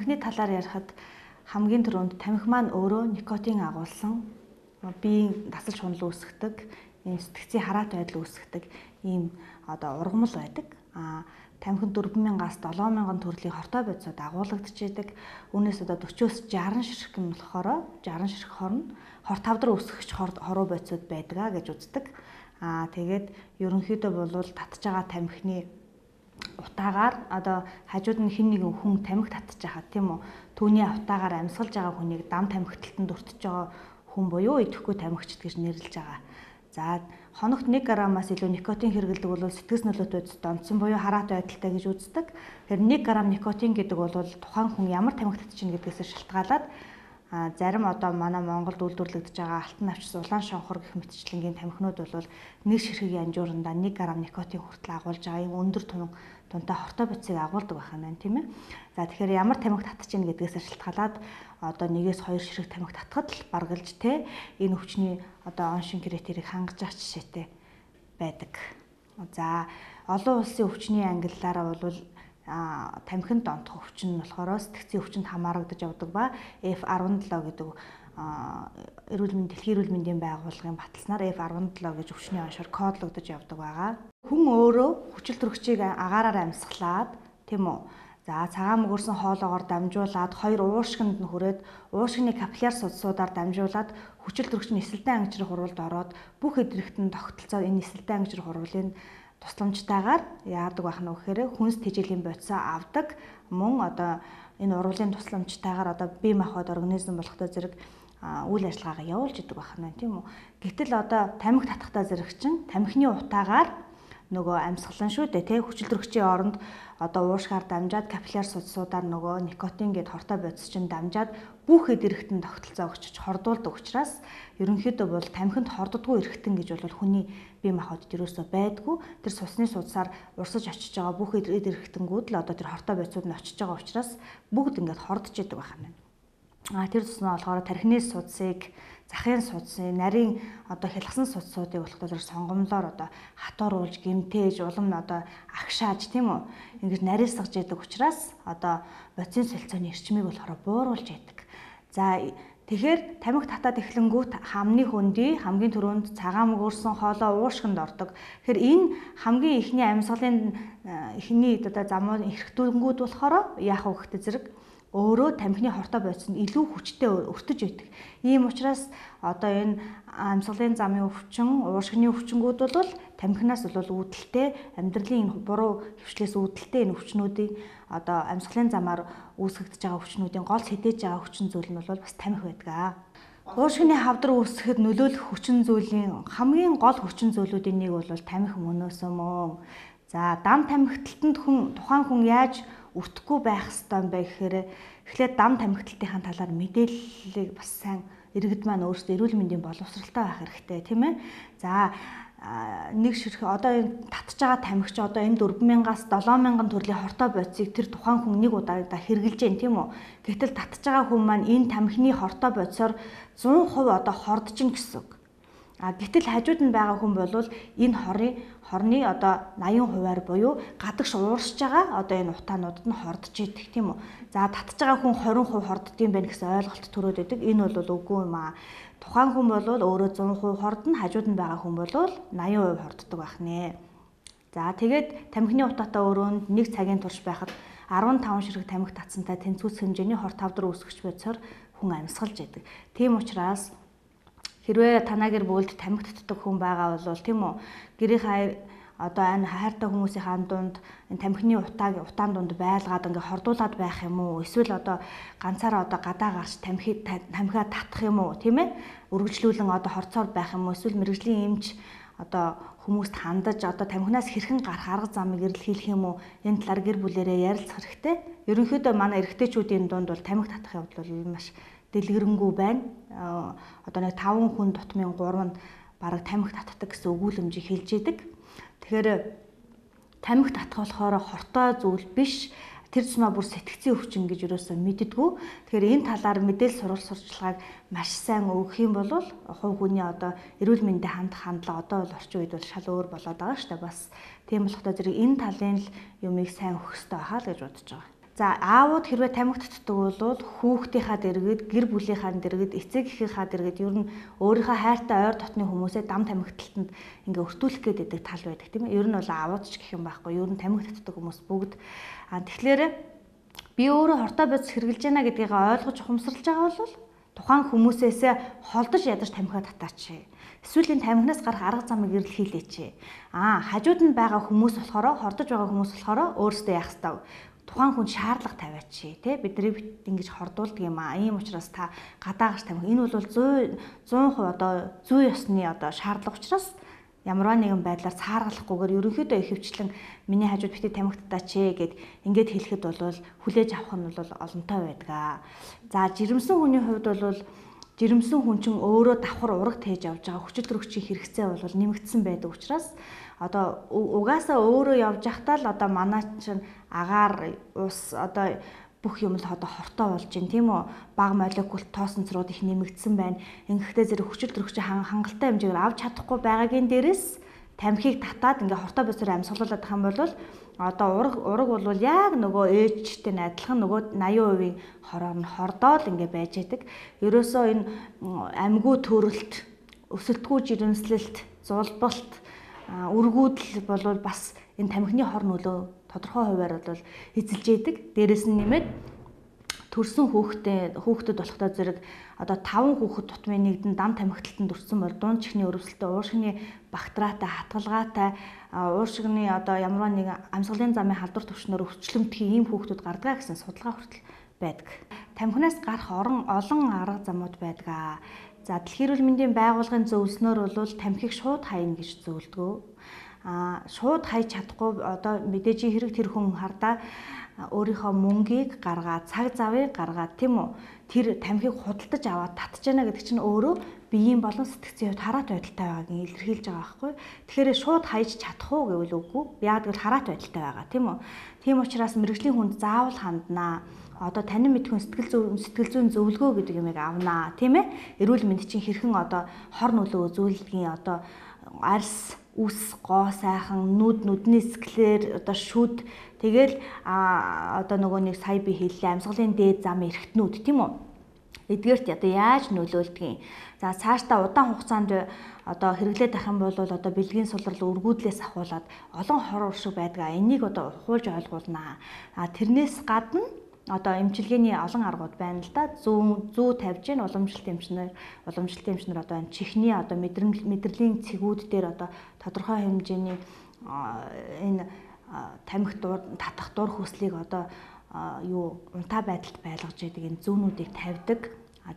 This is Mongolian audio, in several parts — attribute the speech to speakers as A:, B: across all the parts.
A: тамхины талаар ярихад хамгийн түрүүнд тамхи маань өөрөө никотин агуулсан биеийн тасалж хунал үүсгдэг, ийм сэтгцийн хараат байдал үүсгдэг ийм ургамал байдаг. Тамхин 4000-аас 7000 төрлийн хортой бодисод агуулгадчихэйдэг. Үүнээс 40-оос 60 ширхэг нь болохоор 60 ширхэг хорно хорт тавдар үүсгэгч хоруу бодисод байдаг гэж үздэг. Тэгээд ерөнхийдөө бол татж байгаа тамхины утаагаар хажууд нь хэн нэгэн хүн тамхи татж байхад тийм үү, түүний утаагаар амьсгалж байгаа хүнийг дам тамхиталтанд өртөж байгаа хүн буюу идэхгүй тамхичд гэж нэрлэж байгаа. За хоногт 1 граммаас илүү никотин хэрэглэдэг бол сэтгэс нөлөөтэй донцсон буюу хараат байдалтай гэж үздэг. Тэгэхээр 1 грамм никотин гэдэг бол тухайн хүн ямар тамхи татж ийн гэдгээс шалтгаалаад зарим манай Монголд үйлдвэрлэгдэж байгаа алтан навчис, улаан шонхор гэх мэтчлэнгийн тамхинууд бол 1 ширхгийн янжуурандаа 1 грамм никотин хүртэл агуулж байгаа юм өндөр тунтай хортой бодисыг агуулдаг байна тийм ээ. За тэгэхээр ямар тамхи татж ийн гэдгээс шалтгаалаад 1-2 ширхэг тамхи татхад л баргалж энэ өвчний он шин критерийг хангаж авч жишээтэй байдаг. За олон улсын өвчний ангиллаараа бол тамхинд онцох өвчин нь болохоор сэтгцийн өвчнөд хамаарагдаж явдаг ба F17 гэдэг дэлхийн эрүүл мэндийн байгууллагын баталснаар F17 гэж өвчний оншоор кодлогдож явдаг байгаа. Хүн өөрөө хүчил төрөгчийг агаараар амьсгалаад тийм үү. За цагаан мөгөрсөн хоолоогоор дамжуулаад 2 уушгинд нь хүрээд уушгины капилляр судсуудаар дамжуулаад хүчил төрөгч нь нисэлтэн ангижрах урвалд ороод бүх эдгэрэгтэн тогтолцоо энэ нисэлтэн ангижрах урвалын тусламжтайгаар яадаг байх нь вэхээр хүнс тэжээлийн бодисоо авдаг мөн энэ урвалын тусламжтайгаар бие махбод организм болохтой зэрэг үйл ажиллагаагаа явуулж идэг байх нь тийм үү. Гэтэл тамхи татахтаа зэрэг чинь тамхины утаагаар нөгөө амьсгалан шүү дээ хүчил төрөгчийн оронд уушгаар дамжаад капилляр судсуудаар нөгөө никотин гээд хортой бодис чинь дамжаад бүх эдгэрэгтэн тогтолцоо өгчөж хордуулдаг учраас ерөнхийдөө бол тамхинд хорддоггүй эргэтэн гэж бол хүний бие махбодд ерөөсөө байдгүй. Тэр цусны судсаар урсаж очиж байгаа бүх эдгэрэгтэнгүүд л тэр хортой бодисууд нь очиж байгаа учраас бүгд ингээд хордож идэг байна. Тэр туснаа болохоор тархины судсыг, захын судсыг, нарийн хялгсан судсуудыг болохоор сонгомлоор хатууруулж, гэмтээж, улам агшааж тийм үү. Ингэж нарийсгаж яадаг учраас бодисын солилцооны эрчмийг болохоор бууруулж яадаг. За тэгэхээр тамхи татаад эхлэнгүүт хамны хөндий хамгийн түрүүнд цагаан мөгөрсөн хоолоо уушгинд ордог. Тэгэхээр энэ хамгийн ихний амьсгалын эхний замууд эрхтүүлэнгүүд болохоор яах вэ гэхтэй зэрэг өөрөө тамхины хортой бодис нь илүү хүчтэй өртөж байдаг. Ийм учраас энэ амьсгалын замын өвчин, уушгины өвчнгүүд бол тамхинаас бол үүдэлтэй амьдралын энэ буруу хөвчлээс үүдэлтэй энэ өвчнүүдийн амьсгалын замаар үүсгэгдэж байгаа өвчнүүдийн гол хэдэж байгаа хүчин зүйл нь бол бас тамхи байдаг. Уушгины хавдар үүсгэхэд нөлөөлөх хүчин зүйлийн хамгийн гол хүчин зүйлүүдийн нэг бол тамхи мөнөөсөө мөн. За дам тамхиталтанд тухайн хүн яаж өртөхгүй байх ёстой юм бэ гэхээр эхлээд дам тамхиталтын талаар мэдээллийг бас сайн иргэд маань өөрсдөө эрүүл мэндийн боловсралтай байх хэрэгтэй тийм ээ. За нэг ширхэг энэ татж байгаа тамхич энэ 4000-аас 7000 төрлийн хортой бодисыг тэр тухайн хүн нэг удаа хэрглэж гин тийм үү. Гэтэл татж байгаа хүн маань энэ тамхины хортой бодисоор 100% хордож гин гэсэн үг. Гэтэл хажууд нь байгаа хүн бол энэ хорны 80%-аар буюу гадагш уурсж байгаа энэ утаануудад нь хордож идэг тийм үү. За татж байгаа хүн 20% хорддгийм байх гэсэн ойлголт төрөөд идэг. Энэ бол үгүй юм аа. Тухайн хүн бол өөрөө 100% хордно, хажууд нь байгаа хүн бол 80% хорддог байх нэ. За тэгээд тамхины утаатай өрөөнд нэг цагийн турш байхад 15 ширхэг тамхи татсантай тэнцвүүс хэмжээний хор тавдар үүсгэж байцаар хүн амьсгалж идэг. Тийм учраас хэрвээ танаа гэр бүлд тамхи татдаг хүн байгаа бол тийм үү гэрийнхээ энэ хайртай хүмүүсийн дунд энэ тамхины утаан дунд байлгаад ингээ хордуулад байх юм уу эсвэл ганцаараа гадаа гарч тамхиа татах юм уу тийм ээ үргэлжлүүлэн хорцоор байх юм уу эсвэл мэрэгжлийн эмч хүмүүст хандаж тамхинаас хэрхэн гарах арга замыг илэрхийлэх юм уу энэ талаар гэр бүлээрээ ярилцах хэрэгтэй. Ерөнхийдөө манай эрэгтэйчүүдийн дунд бол тамхи татах явдал бол маш дэлгэрэнгүй байна. Нэг 5 хүн тутмын 3 нь бараг тамхи татдаг гэсэн өгүүлэмжийг хэлж идэг. Тэгэхээр тамхи татах болохоор хортой зүйл биш. Тэр тусмаа бүр сэтгцийн өвчин гэж юусоо мэддэггүй. Тэгэхээр энэ талаар мэдээлэл сурвалжлагыг маш сайн өгөх юм бол хувь хүний эрүүл мэндэд хандах хандлага бол орчин үед бол шал өөр болоод байгаа шүү дээ. Бас тийм болохтой зэрэг энэ талын юмыг сайн өгөх хэрэгтэй хаа л гэж бодож байгаа. За аавууд хэрвээ тамхи татдаг бол хүүхдийнхаа дэргэд, гэр бүлийнхаа дэргэд, эцэг эхийнхаа дэргэд ер нь өөрийнхөө хайртай ойр дотны хүмүүсээ дам тамхи талтанд ингээ өртүүлэх гээд байдаг тал байдаг тийм ээ. Ер нь бол аавууд ч гэх юм байхгүй. Ер нь тамхи татдаг хүмүүс бүгд. Тэгэхээр би өөрөө хортой бодис хэрглэж байна гэдгийг ойлгож ухамсарлаж байгаа бол тухайн хүмүүсээсээ холдож ядаж тамхиа татаач. Эсвэл энэ тамхинаас гарах арга замыг ирэл хийлээч. Хажууд нь байгаа хүмүүс болохоор хордож байгаа хүмүүс болохоор өөрсдөө яах ёстой. Тухайн хүн шаардлага тавиач тий бидний ингэж хордуулдаг юм ийм учраас та гадаагаш тамхи энэ бол 100% одоо зүй ёсны одоо шаардлага учраас ямарваа нэгэн байдлаар цааргалахгүйгээр ерөнхийдөө ихэвчлэн миний хажууд битгий тамхи татаач гэд ингээд хэлэхэд бол хүлээж авах нь бол олонтой байдаг. За жирэмсэн хүний хувьд бол жирэмсэн хүн чинь өөрөө давхар ураг тээж авж байгаа хүчил төрөгчийн хэрэгцээ бол нэмэгдсэн байдаг учраас одоо угаасаа өөрөө явж байхдаа л одоо манай чинь агаар ус одоо бүх юм л одоо хортой болж байна тийм үү? Бага молекул тоосонцрууд их нэмэгдсэн байна. Ингэхдээ зэрэг хүчил төрөгчийн хангалттай хэмжээгээр авч чадахгүй байгаагийн дээрээс тамхиг татаад ингээ хортой босоор амьсгалуулах юм бол одоо ураг бол яг нөгөө ээжтэй адилхан нөгөө 80% хороор нь хордоод ингээ байж байдаг. Ерөөсөө энэ амьгүй төрөлт, өсөлтгүй жирэмслэлт, зулбалт, үргүүдэл бол бас энэ тамхины хор нөлөө тодорхой хуваар бол эзэлж яадаг. Дээрэс нь нэмээд төрсэн хүүхдэд болохдоо зэрэг одоо 5 хүүхэд тутмын нэгдэн дам тамхиталтанд өртсөн бол дунд чихний өрөвсөлтөй, ууршигны бактериатай, хатгалгаатай, ууршигны одоо ямарваа нэгэн амьсгалын замын халдвар төвчнөр өвчлөмтгий ийм хүүхдүүд гардаг гэсэн судалгаа хүртэл байдаг. Тамхинаас гарах олон арга замууд байдаг. За Дэлхийн эрүүл мэндийн байгууллагын зөвлснөөр бол тамхиг шууд хайна гэж зөвлөдгөө. Шууд хайж чадахгүй одоо мэдээж хэрэг тэр хүн хардаа өөрийнхөө мөнгийг гаргаад, цаг завыг гаргаад тийм үү? Тэр тамхиг худалдаж аваад татж яана гэдэг чинь өөрөө биеийн болон сэтгцийн хувьд хараат байдалтай байгааг илэрхийлж байгаа байхгүй. Тэгэхээр шууд хайж чадах уу гэвэл үгүй. Яг л хараат байдалтай байгаа тийм үү? Тийм учраас мэрэгжлийн хүнд заавал ханднаа. Одоо танин мэдхүн сэтгэл зүйн зөвлөгөө гэдэг юмыг авнаа тийм ээ. Эрүүл мэнд чинь хэрхэн одоо хор нөлөө үзүүлдгийн одоо арьс, үс, гоо сайхан, нүдний склер одоо шүд тэгэл одоо нөгөө нэг сая би хэллээ амьсгалын дээд зам эргэтнүүд тийм үү. Эдгээрт одоо яаж нөлөөлдгийг. За цаашдаа удаан хугацаанд одоо хэрэглээд байх юм бол одоо бэлгийн сулрал өргүүдлээс ахуулаад олон хор уршиг байдгаа. Энийг одоо ухуулж ойлгуулнаа. Тэрнээс гадна одоо эмчилгээний олон аргууд байна л да. Зүү тавьж гин уламжлалт эмчнэр одоо энэ чихний одоо мэдрэлийн цэгүүд дээр одоо тодорхой хэмжээний энэ тамхи татах дур хүслийг одоо унтаа байдалд байлгаж байдаг энэ зүүнүүдийг тавьдаг.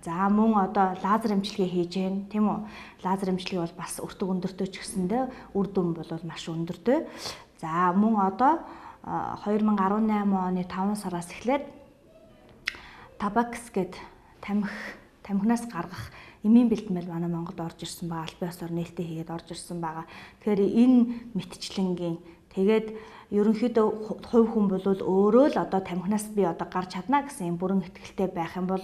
A: За мөн одоо лазер эмчилгээ хийж гин тийм үү? Лазер эмчилгээ бол бас өртөг өндөртэй ч гэсэндээ үр дүн бол маш өндөртэй. За мөн одоо 2018 оны 5 сараас эхлээд Табакс гэд тамхинаас гаргах эмийн бэлтгэл манай Монголд орж ирсэн байгаа. Албан ёсоор нээлттэй хийгээд орж ирсэн байгаа. Тэгэхээр энэ мэтчлэнгийн тэгээд ерөнхийдөө хувь хүн бол өөрөө л одоо тамхинаас би одоо гарч чадна гэсэн юм бүрэн итгэлтэй байх юм бол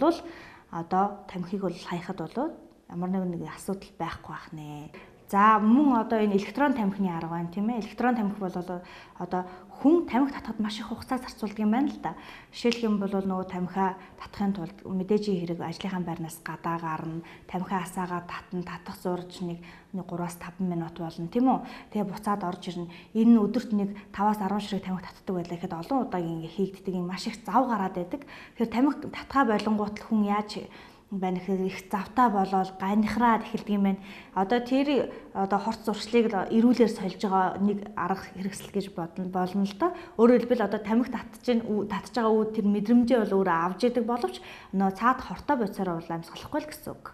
A: одоо тамхиг бол хаяхад бол ямар нэг асуудал байхгүй байх нэ. За мөн одоо энэ электрон тамхины арга байна тийм ээ. Электрон тамхи бол одоо хүн тамхи татахад маш их хугацаа зарцуулдаг юм байна л да. Жишээлх юм бол нөгөө тамхиа татахын тулд мэдээжийн хэрэг ажлынхаа байрнаас гадаа гарна, тамхиа асаагаа татах зурж нэг 3-5 минут болно тийм үү. Тэгээ буцаад орж ирнэ. Энэ өдөрт нэг 5-10 ширхэг тамхи татдаг байлаа гэхэд олон удаа ингэ хийгддэг юм маш их зав гараад байдаг. Тэгэхээр тамхи татхаа болонгууд хүн яаж байна гэхээр их завтай болоод ганихраад эхэлдэг юм байна. Одоо тэр одоо хорц зуршлыг эрүүлэр сольж байгаа нэг арга хэрэгсэл гэж болно л доо. Өөрөөр хэлбэл одоо тамхи татж байгаа үе тэр мэдрэмжээ бол өөрөө авч яадаг боловч нөө цаад хортой бодисороо бол амьсгалахгүй л гэсэн үг.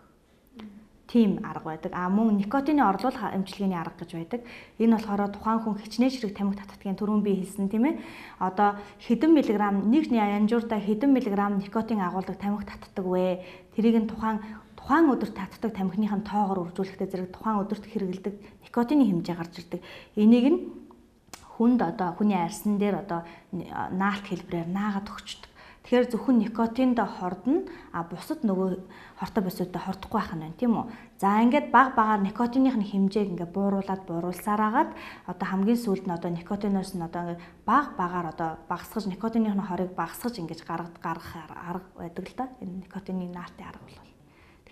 A: Тийм арга байдаг. Мөн никотины орлуулах эмчилгээний арга гэж байдаг. Энэ болохоор тухайн хүн хичнээн ширхэг тамхи татдгийн түрүүн би хэлсэн тийм ээ. Одоо хэдэн миллиграмм нэг янжууртаа хэдэн миллиграмм никотин агуулдаг тамхи татдаг вэ? Тэрийг нь тухайн өдөрт татдаг тамхиныхын тоогоор үржүүлэхдээ зэрэг тухайн өдөрт хэрэглэдэг никотины хэмжээ гарч ирдэг. Энийг нь хүнд одоо хүний арьсан дээр одоо наалт хэлбэрээр наагаад өгчдөг. Тэгэхээр зөвхөн никотинд хордно, бусад нөгөө хортой босуудад хордохгүй байх нь байна, тийм үү? За ингээд баг багаар никотиных нь хэмжээг ингээд бууруулсараагаад одоо хамгийн сүүлд нь одоо никотиноос нь одоо ингээд баг багаар одоо багасгаж никотиных нь хорыг багасгаж ингэж гаргах арга байдаг л да. Энэ никотины наартын арга бол.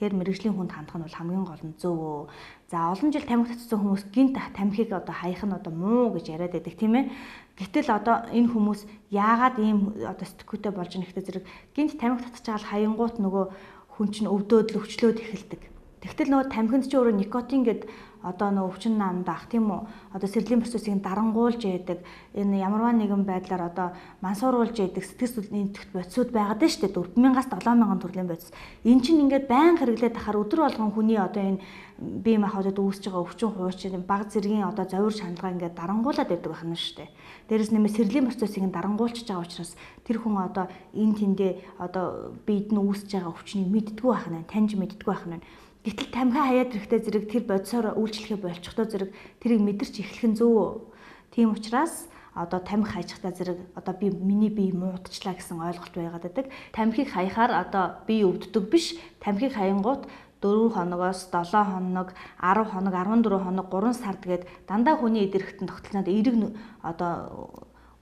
A: Тэгэхээр мэрэгжлийн хүнд хандах нь бол хамгийн гол нь зөв. За олон жил тамхи татсан хүмүүс гинт тамхиг одоо хаях нь одоо муу гэж яриад байдаг тийм ээ. Гэтэл одоо энэ хүмүүс яагаад ийм одоо сэтгүүтэй болж байгаа нэгтэй зэрэг гинт тамхи татж байгаа хаянгуут нөгөө хүн чинь өвдөөд л өвчлөөд эхэлдэг. Тэгтэл нөгөө тамхинд чи өөрөө никотин гэд одоо нөгөө өвчин наамд ах тийм үү? Одоо сэрлийн процессыг дарангуулж яадаг. Энэ ямарваа нэгэн байдлаар одоо мансууруулж яадаг сэтгэл судлалын төгт бодисуд байгаад байна шүү дээ. 4,000-аас 7,000 төрлийн бодис. Энэ чинь ингээд байнга хэрэглээд ахаар өдөр болгон хүний одоо энэ бие махбодод үүсэж байгаа өвчин хуучин баг зэргийн одоо зовир шаналгаа ингээд дарангуулад байдаг байх нь шүү дээ. Дээрээс нэмээ сэрлийн процессыг дарангуулж байгаа учраас тэр хүн одоо энэ тэндээ одоо биед нь үүсэж байгаа өвчнийг мэддэггүй байх нь, таньж мэддэггүй байх нь. Гэтэл тамхи хаяад ирэхдээ зэрэг тэр бодисоор үйлчлэхээ болчихдоо зэрэг тэрийг мэдэрч эхлэх нь зөв. Тийм учраас одоо тамхи хайчихтаа зэрэг одоо миний бие муудчлаа гэсэн ойлголт байгаад байдаг. Тамхиг хаяхаар одоо бие өвддөг биш. Тамхиг хаянгууд 4 хоногоос 7 хоног, 10 хоног, 14 хоног, 3 сард гээд дандаа хүний эдэрхтэн тогтолцоонд эерэг одоо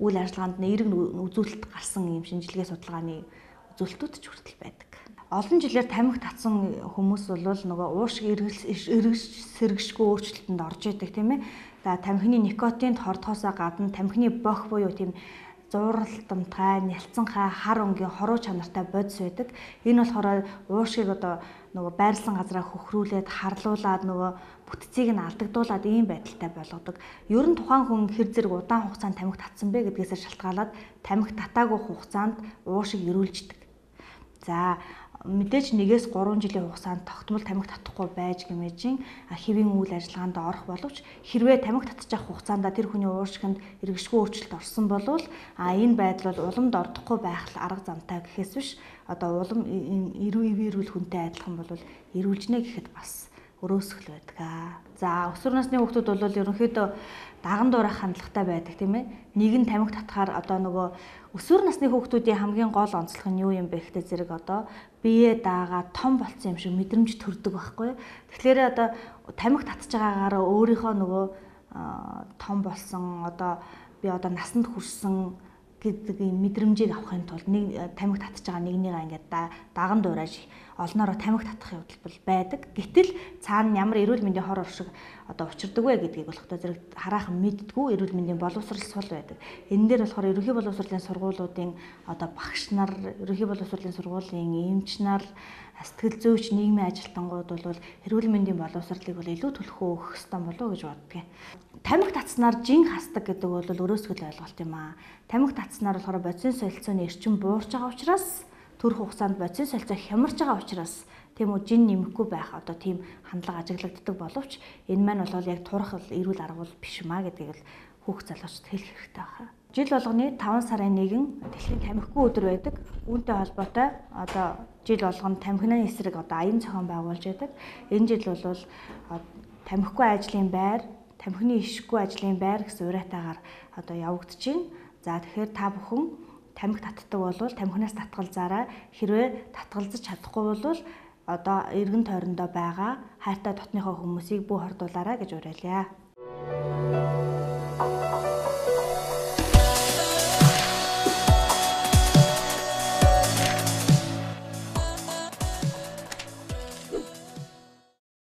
A: үйл ажиллагаанд эерэг үзүүлэлт гарсан юм шинжилгээ судалгааны үзүүлэлтүүд ч хүртэл байдаг. Олон жилээр тамхи татсан хүмүүс бол нөгөө уушиг сэргэшгүй өөрчлөлтөнд орж идэг тийм ээ. За тамхины никотинд хордохоосоо гадна тамхины бох буюу тийм зууралтамтай, нялцанхай, хар өнгийн хоруу чанартай бодис байдаг. Энэ болохоор уушгийг одоо нөгөө байрлсан газараа хөхрүүлээд харлуулад нөгөө бүтцийг нь алдагдуулаад ийм байдалтай болгодог. Ер нь тухайн хүн хэр зэрэг удаан хугацаанд тамхи татсан бэ гэдгээс шалтгаалаад тамхи татаагүй хугацаанд уушиг эрүүлждэг. За мэдээж 1-3 жилийн хугацаанд тогтмол тамхи татахгүй байж гэмээжин хэвийн үйл ажиллагаанд орох боловч хэрвээ тамхи татчих хугацаанд тэр хүний уушгинд эргэшгүй өөрчлөлт орсон болвол энэ байдал бол уламд ордохгүй байх арга замтай гэхээс биш одоо улам эрүүл хүнтэй адилхан бол эрүүлжнэ гэхэд бас өрөөсгөл байдаг. За өсвөр насны хүүхдүүд бол ерөнхийдөө даган дуурайх хандлагатай байдаг тийм ээ. Нэг нь тамхи татахаар одоо нөгөө өсвөр насны хүүхдүүдийн хамгийн гол онцлог нь юу юм бэ гэхтэй зэрэг одоо бие даагаа том болцсон юм шиг мэдрэмж төрдөг байхгүй. Тэгэхээр одоо тамхи татж байгаагаараа өөрийнхөө нөгөө том болсон одоо би одоо насанд хүрсэн гэдэг юм мэдрэмжийг авахын тулд нэг тамхи татж байгаа нэгнийгаа ингээд даган дуурайж олноороо тамхи татах явдал бол байдаг. Гэтэл цаана ямар эрүүл мэндийн хор оршиг одоо учирдаг вэ гэдгийг болохтой зэрэг хараахан мэддгүү эрүүл мэндийн боловсрол сул байдаг. Энэ дээр болохоор ерөнхий боловсролын сургуулиудын одоо багш нар, ерөнхий боловсролын сургуулийн эмч нар, сэтгэл зүйч нийгмийн ажилтнууд бол эрүүл мэндийн боловсролыг бол илүү төлхөө өгөх ёстой болов уу гэж боддог. Тамхи татснаар жин хасдаг гэдэг бол өрөөсгөл ойлголт юм аа. Тамхи татснаар болохоор бодисын солилцооны эрчим буурч байгаа учраас төрөх хугацаанд бодисын солилцоо хямарч байгаа учраас тийм үү жин нэмэхгүй байх одоо тийм хандлага ажиглагддаг боловч энэ маань бол яг турах эрүүл арга бол биш маа гэдгийг л хүүхд залуучд хэлэх хэрэгтэй байна. Жил болгоны 5 сарын 1 дэлхийн тамхигүй өдөр байдаг. Үүнтэй холбоотой одоо жил болгоно тамхины эсрэг одоо аян зохион байгуулж байдаг. Энэ жил бол тамхигүй ажлын байр, тамхины ишгүй ажлын байр гэсэн уриатаагаар одоо явагдаж байна. За тэгэхээр та бүхэн тамхи татдаг бол тамхинаас татгалзаараа хэрвээ татгалзаж чадахгүй бол одоо эргэн тойрондоо байгаа хайртай дотныхоо хүмүүсийг бүү хордуулаарай гэж уриалъя.